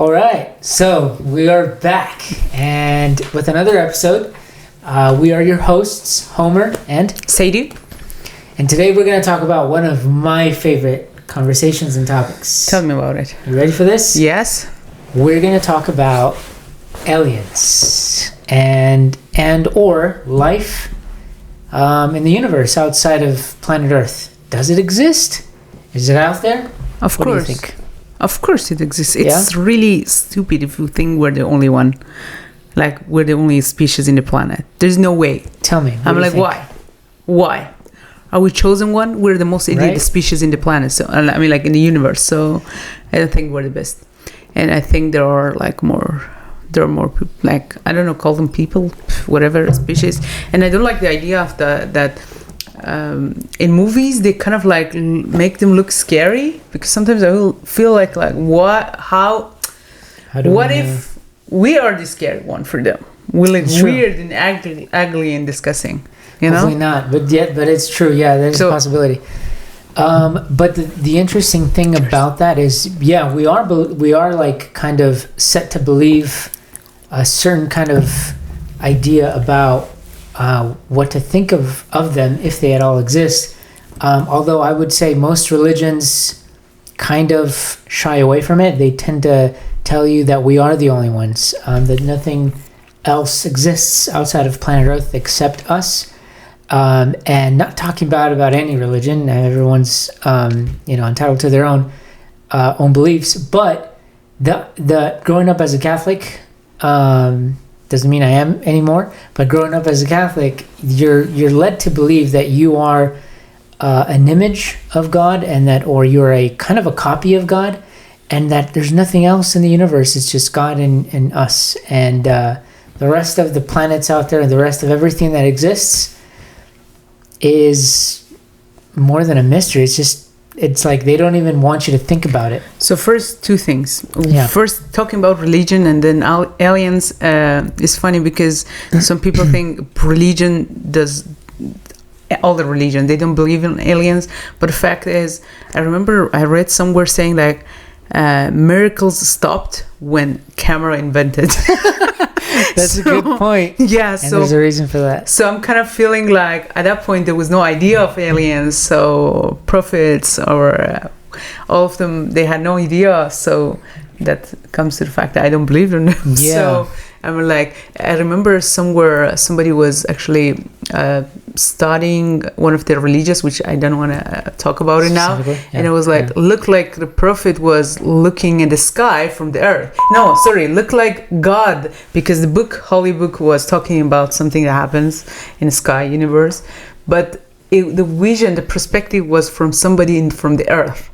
All right, so we are back and with another episode. We are your hosts, Homer and Sadie. And today we're going to talk about one of my favorite conversations and topics. Tell me about it. You ready for this? Yes. We're going to talk about aliens and or life in the universe outside of planet Earth. Does it exist? Is it out there? Of What course. do you think? Of course it exists. It's really stupid if you think we're the only one. Like, we're the only species in the planet. There's no way. Tell me. I'm like, why? Why? Are we chosen one? We're the most idiot species in the planet. So, I mean, like, in the universe. So, I don't think we're the best. And I think there are more people, like, I don't know, call them people, whatever species. And I don't like the idea of that in movies they kind of like make them look scary, because sometimes I will feel like what if we are the scary one for them? We look weird and ugly and disgusting, you know? Hopefully not, but it's true. Yeah, there's a possibility. But the interesting thing about that is, we are like kind of set to believe a certain kind of idea about what to think of them if they at all exist. Although I would say most religions kind of shy away from it. They tend to tell you that we are the only ones, that nothing else exists outside of planet Earth except us. And not talking about any religion. Everyone's entitled to their own beliefs. But the growing up as a Catholic, doesn't mean I am anymore, but growing up as a Catholic, you're led to believe that you are an image of God, and or you're a kind of a copy of God, and that there's nothing else in the universe. It's just God and us, and the rest of the planets out there and the rest of everything that exists is more than a mystery. It's like they don't even want you to think about it. So first, two things. Yeah. First, talking about religion and then aliens is funny because some people think religion does all the religion. They don't believe in aliens. But the fact is, I remember I read somewhere saying like miracles stopped when camera invented. That's a good point. Yeah, and there's a reason for that. So I'm kind of feeling like at that point there was no idea of aliens, so prophets or all of them, they had no idea. So that comes to the fact that I don't believe in them. Yeah. So I'm like, I remember somewhere somebody was actually studying one of their religions, which I don't want to talk about it now. Yeah. And it was like, looked like the prophet was looking in the sky from the earth. No, sorry, looked like God, because the Holy Book was talking about something that happens in the sky universe. But the vision, the perspective was from somebody from the earth.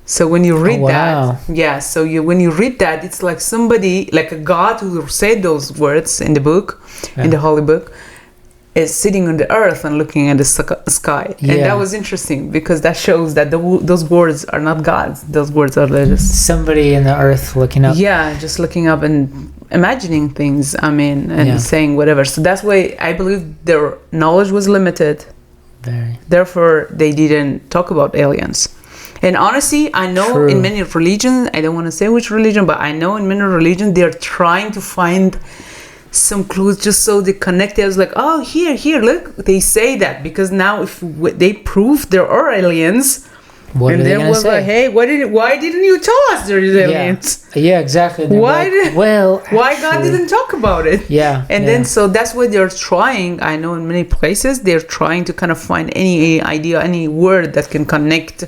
So when you read when you read that, it's like somebody, like a God who said those words in the book, in the Holy Book, is sitting on the earth and looking at the sky. Yeah. And that was interesting because that shows that those words are not God's. Those words are just somebody in the earth looking up. Yeah, just looking up and imagining things, and saying whatever. So that's why I believe their knowledge was limited. Very. Therefore, they didn't talk about aliens. And honestly, I know in many religions, I don't want to say which religion, but I know in many religions, they're trying to find some clues just so they connect it. I was like, oh, here, look, they say that because now if they prove there are aliens, what and are they then was say? like, hey, why didn't you tell us there is aliens? Yeah, exactly. Why God didn't talk about it? Yeah. And then so that's what they're trying. I know in many places they're trying to kind of find any idea, any word that can connect.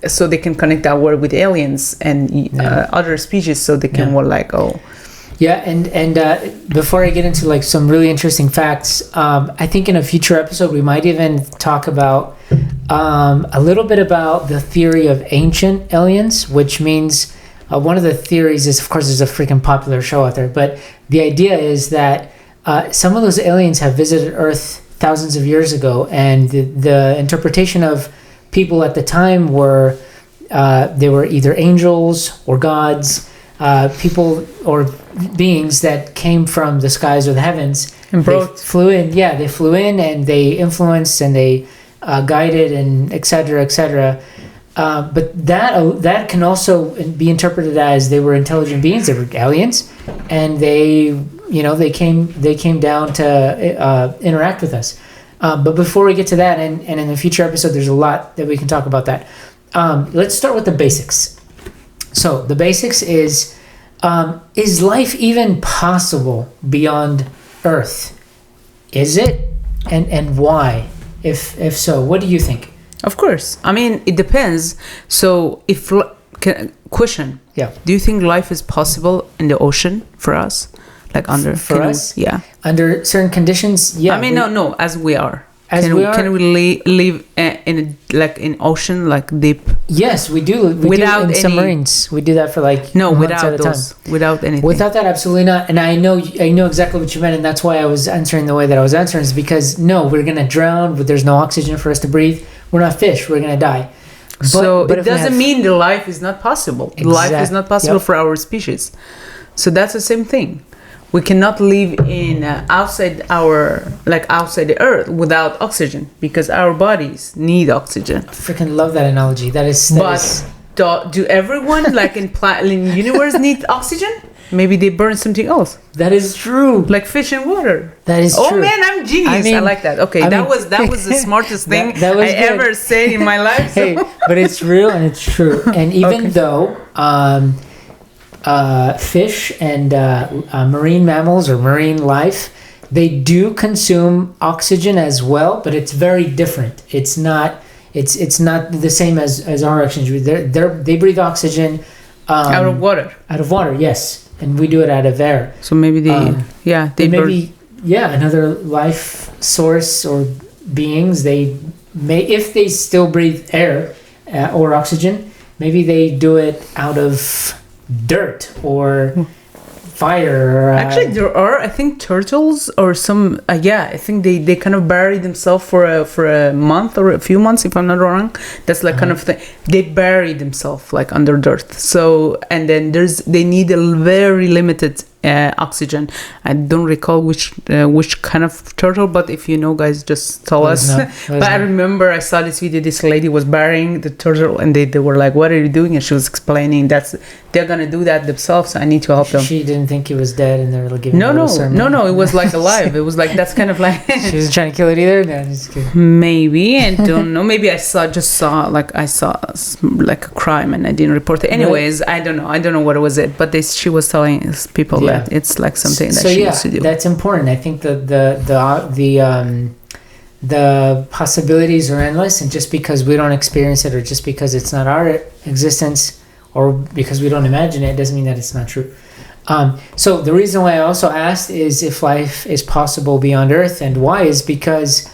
So they can connect that word with aliens and other species, so they can more like and before I get into like some really interesting facts, I think in a future episode we might even talk about a little bit about the theory of ancient aliens, which means one of the theories is, of course, there's a freaking popular show out there, but the idea is that some of those aliens have visited Earth thousands of years ago, and the interpretation of people at the time were they were either angels or gods, people or beings that came from the skies or the heavens. And they flew in. Yeah, they flew in and they influenced and they guided and et cetera, But that can also be interpreted as they were intelligent beings, they were aliens, and they came down to interact with us. But before we get to that, and in the future episode, there's a lot that we can talk about that. Let's start with the basics. So the basics is life even possible beyond Earth? Is it? And why? If so, what do you think? Of course. I mean, it depends. So question. Yeah. Do you think life is possible in the ocean for us? Like under... For us? Yeah. Under certain conditions, yeah. I mean, no, as we are. Can we live in ocean, like deep? Yes, we do. Without in submarines. We do that for months at a time. Without anything. Without that, absolutely not. And I know exactly what you meant, and that's why I was answering the way that I was answering. Is because we're gonna drown. But there's no oxygen for us to breathe. We're not fish. We're gonna die. But it doesn't mean the life is not possible. Life is not possible for our species. So that's the same thing. We cannot live in outside the Earth without oxygen because our bodies need oxygen. I freaking love that analogy. Do everyone in universe need oxygen? Maybe they burn something else. That is true. Like fish and water. That is true. Oh man, I'm genius. I like that. Okay, that was the smartest thing I ever said in my life. Hey, but it's real and it's true. And even though fish and marine mammals or marine life, they do consume oxygen as well, but it's very different. It's not the same as our oxygen. They breathe oxygen out of water. Out of water, yes, and we do it out of air. So maybe another life source or beings. They may, if they still breathe air or oxygen, maybe they do it out of dirt or fire. Actually, there are, I think, turtles or some. I think they kind of bury themselves for a month or a few months, if I'm not wrong. That's kind of thing. They bury themselves under dirt. So and then they need a very limited oxygen. I don't recall which kind of turtle, but if you know, guys, just tell us. But I remember I saw this video. This lady was burying the turtle, and they were like, "What are you doing?" And she was explaining they're gonna do that themselves. So I need to help them. She didn't think he was dead, and they were giving no. It was alive. It was that's kind of like she was trying to kill it either. No, just kidding. Maybe I don't know. Maybe I saw a crime, and I didn't report it. Anyways, I don't know what it was. But she was telling people that it's like something that she used to do. That's important. I think that the possibilities are endless, and just because we don't experience it, or just because it's not our existence, or because we don't imagine it, doesn't mean that it's not true. So the reason why I also asked is if life is possible beyond Earth, and why is because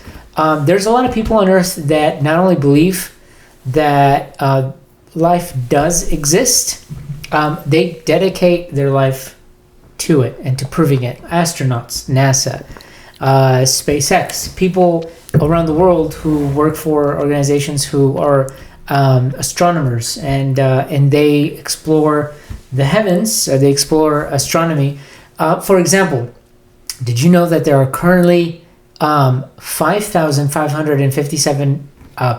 there's a lot of people on Earth that not only believe that life does exist, they dedicate their life to it and to proving it. Astronauts, NASA, SpaceX, people around the world who work for organizations who are astronomers, and they explore the heavens, or they explore astronomy. For example, did you know that there are currently 5,557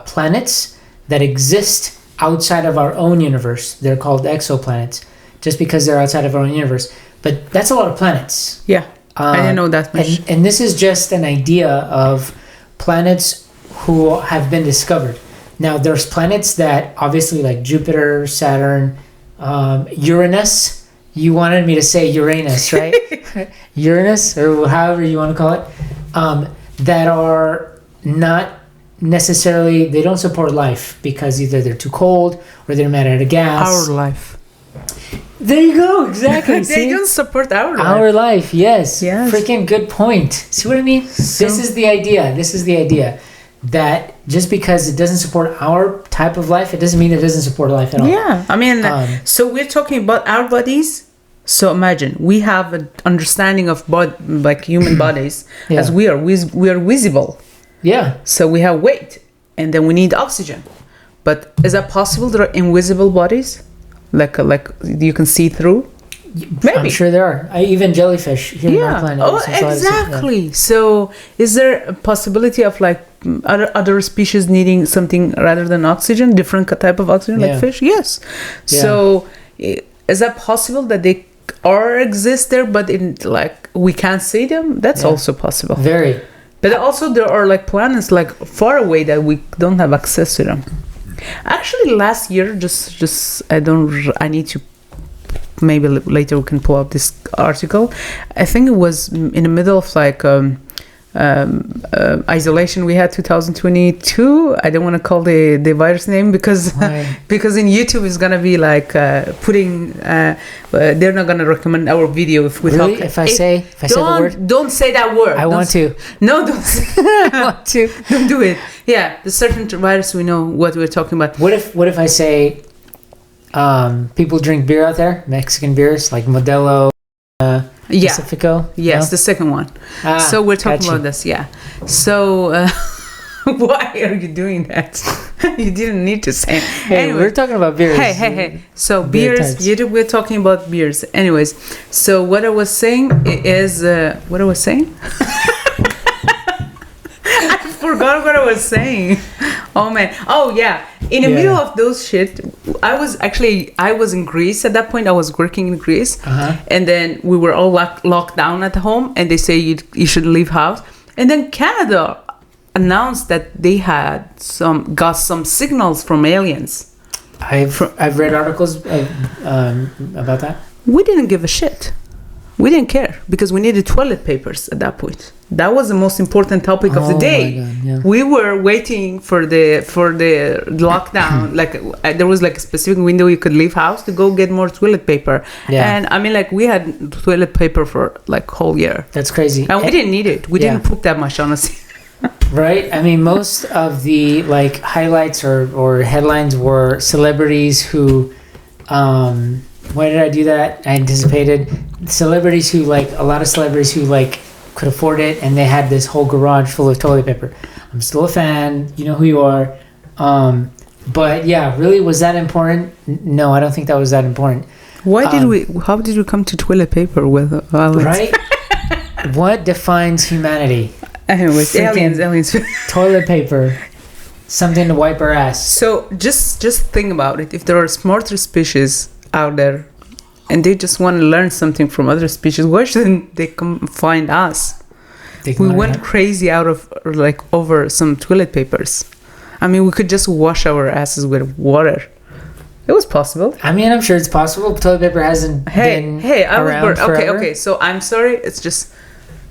planets that exist outside of our own universe? They're called exoplanets, just because they're outside of our own universe. But that's a lot of planets. Yeah, I didn't know that much. And this is just an idea of planets who have been discovered. Now, there's planets that obviously, like Jupiter, Saturn, Uranus. You wanted me to say Uranus, right? Uranus, or however you want to call it, that are not necessarily, they don't support life because either they're too cold or they're made out of gas. Our life. There you go, exactly. They don't support our life. Our life, yes. Freaking good point. See what I mean? This is the idea. That just because it doesn't support our type of life, it doesn't mean it doesn't support life at all. Yeah, I mean, so we're talking about our bodies. So imagine we have an understanding of human bodies as we are visible. Yeah. So we have weight, and then we need oxygen. But is that possible? There are invisible bodies, like you can see through. Maybe. I'm sure there are. Even jellyfish here on our planet. Oh, exactly. So is there a possibility of other species needing something rather than oxygen, different type of oxygen, like fish? Yes. Yeah. So is that possible that they exist there, but in like we can't see them? That's also possible. Very. But also there are like planets like far away that we don't have access to them. Actually, last year, I need to, maybe later we can pull up this article. I think it was in the middle of like isolation we had 2022. I don't want to call the virus name because because in YouTube it's gonna be like putting they're not gonna recommend our video if we really? talk. If I say the word, don't say that word. I want to. No, don't. I want to. Don't do it. Yeah, the certain virus we know what we're talking about. What if I say people drink beer out there, Mexican beers like Modelo? Pacifico? Yes, no? The second one. So we're talking about this, So why are you doing that? You didn't need to say it. Hey, anyway, we're talking about beers. Hey. So beers, we're talking about beers. Anyways, so what I was saying is, what I was saying? I forgot what I was saying. Oh man. Oh yeah. In the middle of those shit, I was in Greece at that point. I was working in Greece, and then we were all locked down at home, and they say you shouldn't leave house. And then Canada announced that they got some signals from aliens. I've read articles about that. We didn't give a shit. We didn't care because we needed toilet papers at that point. That was the most important topic of the day. My God, yeah. We were waiting for the lockdown. Like there was like a specific window you could leave house to go get more toilet paper. Yeah. And I mean, like we had toilet paper for like whole year. That's crazy. And we didn't need it. We didn't put that much, honestly. Right. I mean, most of the like highlights or headlines were celebrities who. Why did I do that? I anticipated celebrities who like a lot of celebrities who like could afford it, and they had this whole garage full of toilet paper. I'm still a fan. You know who you are. But yeah, really, was that important? No, I don't think that was that important. How did we come to toilet paper with right? What defines humanity? Anyways, aliens. Toilet paper. Something to wipe our ass. So just think about it. If there are smarter species out there and they just want to learn something from other species, why shouldn't they come find us? We went crazy over some toilet papers. I mean, we could just wash our asses with water. It was possible. I mean, I'm sure it's possible. Toilet paper hasn't been around forever. Okay, so I'm sorry. It's just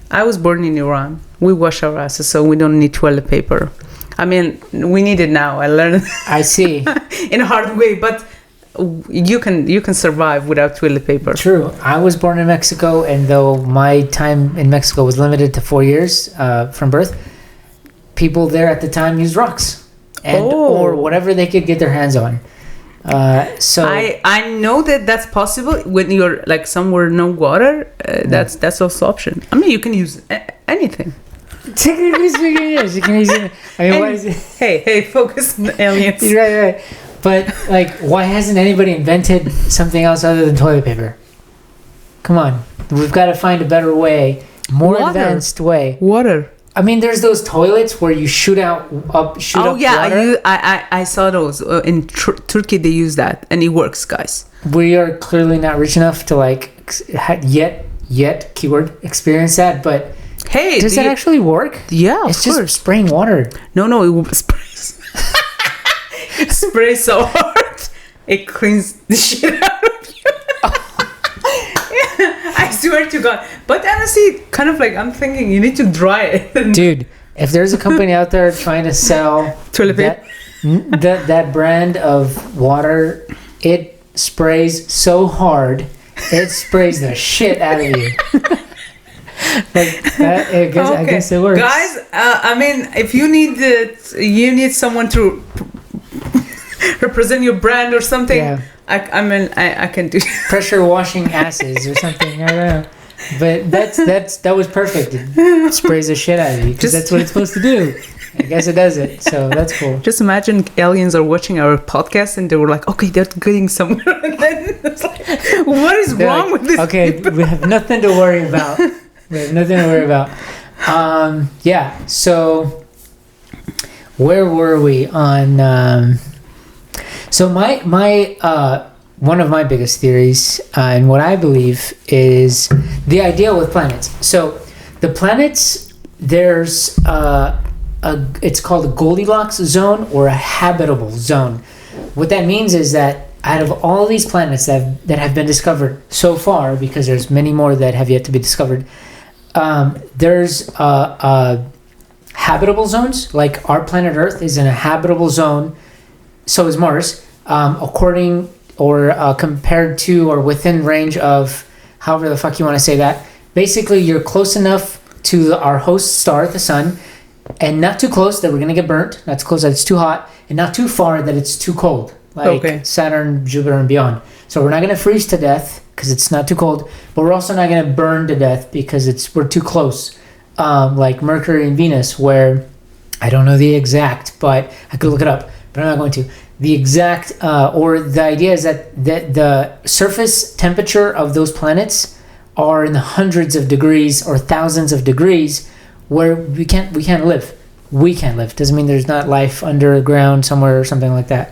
I was born in Iran. We wash our asses, so we don't need toilet paper. I mean, we need it now. I learned. I see. In a hard way, but you can survive without toilet paper. True. I was born in Mexico, and though my time in Mexico was limited to 4 years from birth, people there at the time used rocks or whatever they could get their hands on. So I know that's possible when you're like somewhere no water. That's also option. I mean, you can use anything. Technically speaking, yes, you can use it. I mean, why is it? Hey, focus on aliens. Right. But like, why hasn't anybody invented something else other than toilet paper? Come on, we've got to find a better way, advanced way. Water. I mean, there's those toilets where you shoot up water. I saw those in Turkey. They use that, and it works, guys. We are clearly not rich enough to like yet keyword experience that, but. Hey, does that actually work? Yeah, it's just spraying water. No, it sprays. It sprays so hard, it cleans the shit out of you. Yeah, I swear to God. But honestly, kind of like I'm thinking, you need to dry it. Dude, if there's a company out there trying to sell that brand of water, it sprays so hard, it sprays the shit out of you. Like that, I guess it works, guys. I mean, if you need someone to represent your brand or something. Yeah. I can do pressure washing asses or something. I don't know, but that was perfect. It sprays the shit out of you because that's what it's supposed to do. I guess it does it, so that's cool. Just imagine aliens are watching our podcast and they were like, okay, they're getting somewhere, and then it's like, what is wrong with this? Okay, people? We have nothing to worry about. Yeah, so where were we on? So my one of my biggest theories, and what I believe is the idea with planets. So the planets, there's it's called a Goldilocks zone or a habitable zone. What that means is that out of all these planets that have been discovered so far, because there's many more that have yet to be discovered, there's habitable zones. Like our planet Earth is in a habitable zone, so is Mars, according or compared to or within range of, however the fuck you want to say that. Basically, you're close enough to our host star, the sun, and not too close that we're going to get burnt, not too close that it's too hot, and not too far that it's too cold, like Saturn, Jupiter, and beyond. So we're not going to freeze to death because it's not too cold, but we're also not going to burn to death because we're too close, like Mercury and Venus, where I don't know the exact, but I could look it up, but I'm not going to. The exact, or the idea is that the surface temperature of those planets are in the hundreds of degrees or thousands of degrees, where we can't live. We can't live. Doesn't mean there's not life underground somewhere or something like that.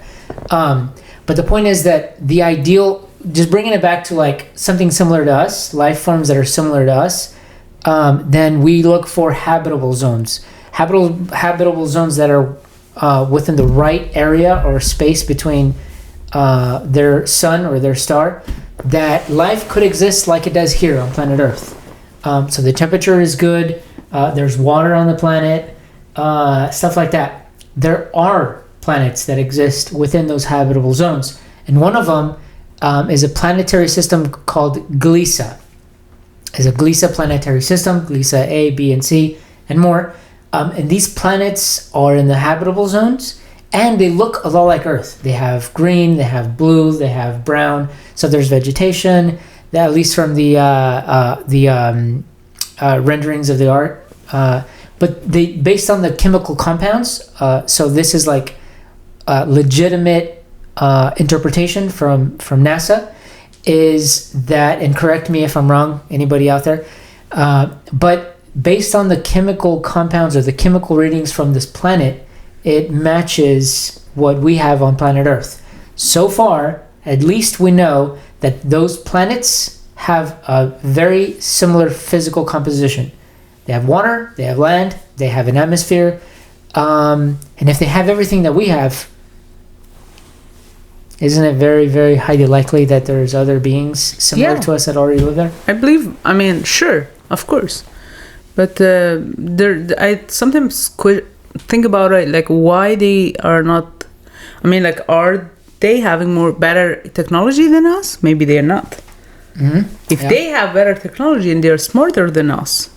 But the point is that the ideal, just bringing it back to like something similar to us, life forms that are similar to us, then we look for habitable zones. Habitable zones that are within the right area or space between their sun or their star, that life could exist like it does here on planet Earth. So the temperature is good, there's water on the planet, stuff like that. There are planets that exist within those habitable zones, and one of them is a planetary system called Gliese. It's a Gliese planetary system, Gliese A, B, and C, and more. And these planets are in the habitable zones, and they look a lot like Earth. They have green, they have blue, they have brown. So there's vegetation, at least from the renderings of the art. But they, based on the chemical compounds, so this is like legitimate interpretation from NASA, is that, and correct me if I'm wrong, anybody out there, but based on the chemical compounds or the chemical readings from this planet, it matches what we have on planet Earth. So far, at least we know that those planets have a very similar physical composition. They have water, they have land, they have an atmosphere, and if they have everything that we have, isn't it very, very highly likely that there's other beings similar to us that already live there? I believe, sure, of course. But I sometimes think about it, like why they are not, are they having better technology than us? Maybe they are not. Mm-hmm. If they have better technology and they're smarter than us,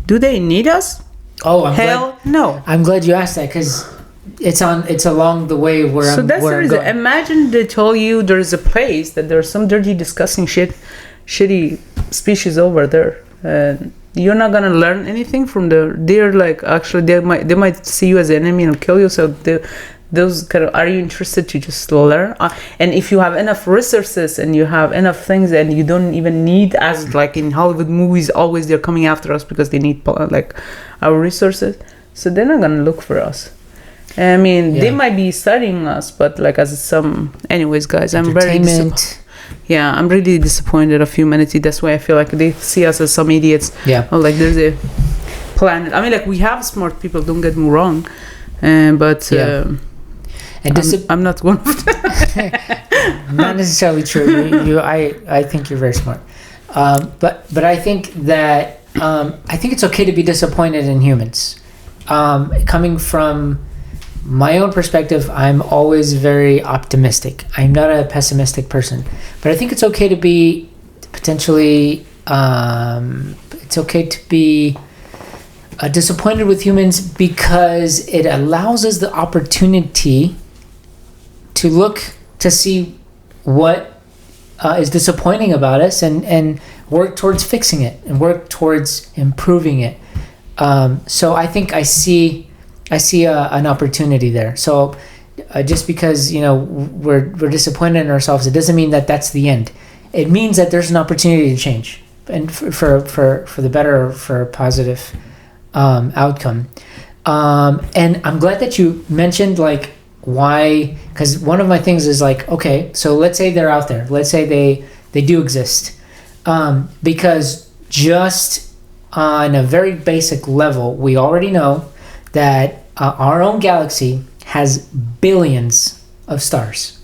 do they need us? Oh, no. I'm glad you asked that, because it's along the way where so that's the reason. Imagine they told you there's a place that there's some dirty, disgusting shitty species over there. You're not gonna learn anything from they're like, actually they might see you as an enemy and kill you. So those kind of, are you interested to just learn? And if you have enough resources and you have enough things and you don't even need, as like in Hollywood movies, always they're coming after us because they need like our resources. So they're not gonna look for us. They might be studying us, but like as some. Anyways, guys, I'm very disappointed. Yeah, I'm really disappointed of humanity. That's why I feel like they see us as some idiots. Yeah. Oh, like there's a planet. We have smart people, don't get me wrong. But I'm not one of them. Not necessarily true. I think you're very smart. But I think that I think it's okay to be disappointed in humans. Coming from my own perspective, I'm always very optimistic. I'm not a pessimistic person, but I think it's okay to be potentially. It's okay to be disappointed with humans, because it allows us the opportunity to look to see what is disappointing about us and work towards fixing it and work towards improving it. So I think I see an opportunity there. So just because we're disappointed in ourselves, it doesn't mean that that's the end. It means that there's an opportunity to change, and for the better, or for a positive outcome. And I'm glad that you mentioned like why, because one of my things is like, okay, so let's say they're out there. Let's say they do exist. Because just on a very basic level, we already know that our own galaxy has billions of stars.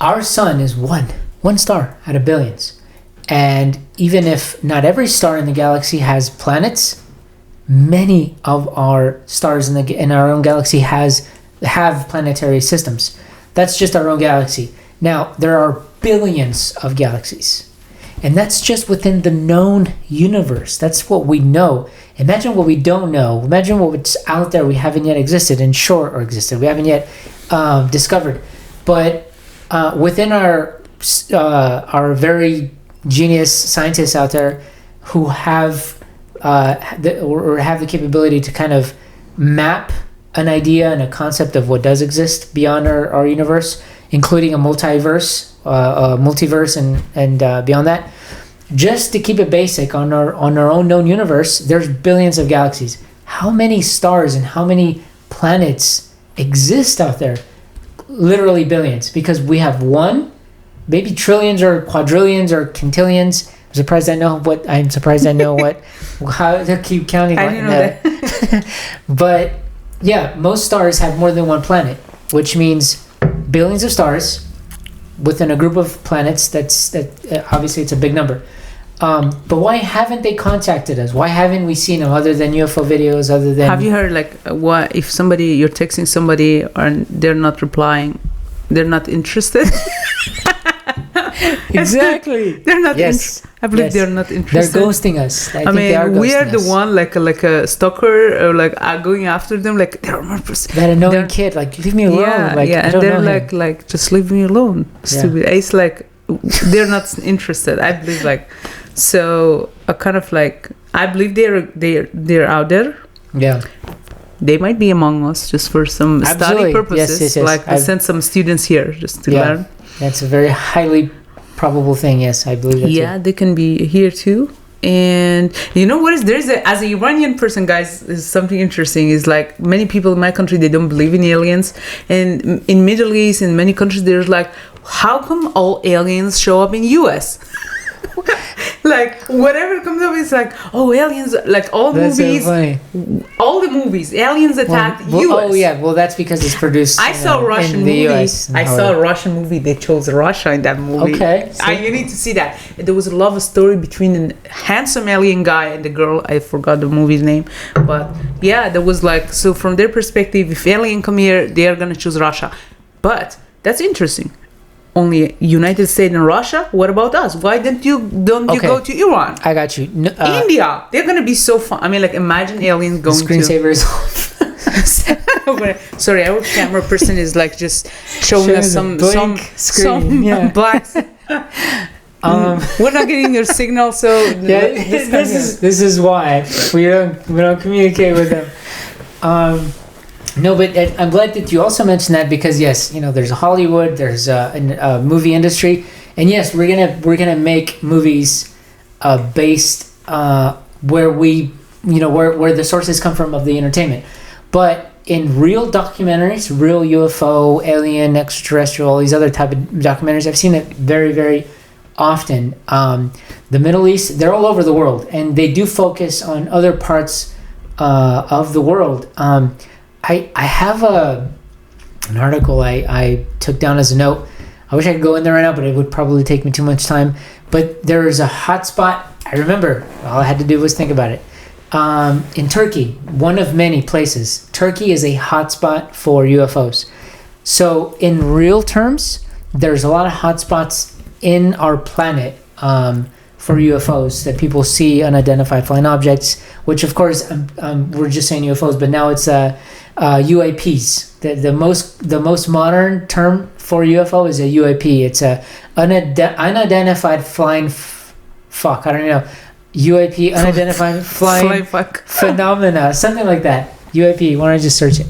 Our sun is one star out of billions. And even if not every star in the galaxy has planets, many of our stars in our own galaxy have planetary systems. That's just our own galaxy. Now, there are billions of galaxies. And that's just within the known universe. That's what we know. Imagine what we don't know. Imagine what's out there we haven't yet existed we haven't yet discovered. But within our very genius scientists out there who have the capability to kind of map an idea and a concept of what does exist beyond our universe, including a multiverse and beyond that. Just to keep it basic, on our own known universe, there's billions of galaxies. How many stars and how many planets exist out there? Literally billions, because we have one, maybe trillions or quadrillions or quintillions. I'm surprised I know how to keep counting. I didn't know that. But yeah, most stars have more than one planet, which means billions of stars within a group of planets. Obviously it's a big number. But why haven't they contacted us? Why haven't we seen them other than UFO videos? Have you heard like what if you're texting somebody and they're not replying, they're not interested? Exactly. They're not. Yes. I believe they're not interested. They're ghosting us. I mean, we are the one like a stalker, or like going after them. Like they're not. That annoying kid. Like leave me alone. Yeah, and they're like just leave me alone. Stupid. Yeah. It's like they're not interested. I believe like. So kind of like I believe they're out there. Yeah. They might be among us just for some study purposes. Yes. Like we send some students here just to learn. That's a very highly probable thing. Yes, I believe that. Yeah, they can be here too. And you know what is as a Iranian person, guys, is something interesting. Is like many people in my country, they don't believe in aliens, and in Middle East, in many countries, there's like, how come all aliens show up in US? Like whatever comes up, it's like, oh, aliens, like all that's movies, so all the movies, aliens attacked US. Oh yeah, well that's because it's produced. I saw a Russian movie. I saw a Russian movie. They chose Russia in that movie. Okay, you need to see that. There was a love story between a handsome alien guy and the girl. I forgot the movie's name, but yeah, there was like, so from their perspective, if alien come here, they are gonna choose Russia. But that's interesting. Only United States and Russia. What about us? Why don't you go to Iran? I got you. India. They're gonna be so fun. I mean, like imagine aliens going screensavers. Sorry, our camera person is like just showing us some black. We're not getting your signal, so this is why we don't communicate with them. No, but I'm glad that you also mentioned that, because yes, there's Hollywood, there's a movie industry, and yes, we're gonna make movies based where where the sources come from of the entertainment. But in real documentaries, real UFO, alien, extraterrestrial, all these other type of documentaries, I've seen it very, very often. The Middle East, they're all over the world, and they do focus on other parts of the world. I have an article I took down as a note. I wish I could go in there right now, but it would probably take me too much time. But there is a hot spot. I remember, all I had to do was think about it. In Turkey, one of many places, Turkey is a hot spot for UFOs. So in real terms, there's a lot of hot spots in our planet for UFOs that people see, unidentified flying objects, which of course we're just saying UFOs, but now it's UAPs. The most modern term for UFO is a UAP. It's a unidentified flying fuck. I don't know. UAP, unidentified flying phenomena, something like that. UAP. Why don't I just search it?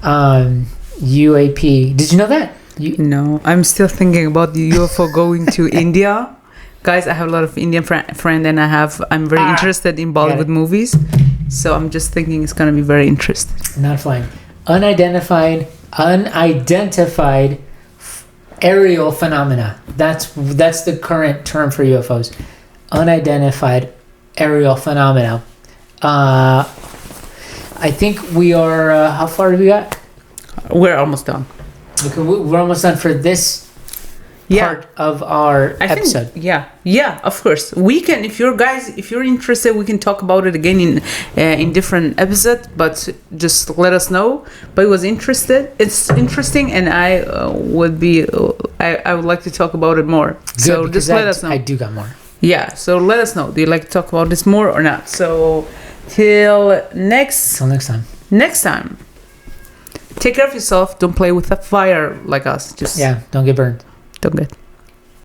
UAP. Did you know that? No, I'm still thinking about the UFO going to India. Guys, I have a lot of Indian friends, and I'm very interested in Bollywood movies. So I'm just thinking it's going to be very interesting. Not flying. Unidentified aerial phenomena. That's the current term for UFOs. Unidentified aerial phenomena. I think we are. How far do we got? We're almost done. Okay, we're almost done for this part of our episode. Yeah, of course. We can, if you're interested, we can talk about it again in different episodes. But just let us know. But it was it's interesting, and I would like to talk about it more. Good, so just let us know. I do got more. Yeah, so let us know. Do you like to talk about this more or not? So till next time. Take care of yourself. Don't play with a fire like us. Don't get burned. Don't get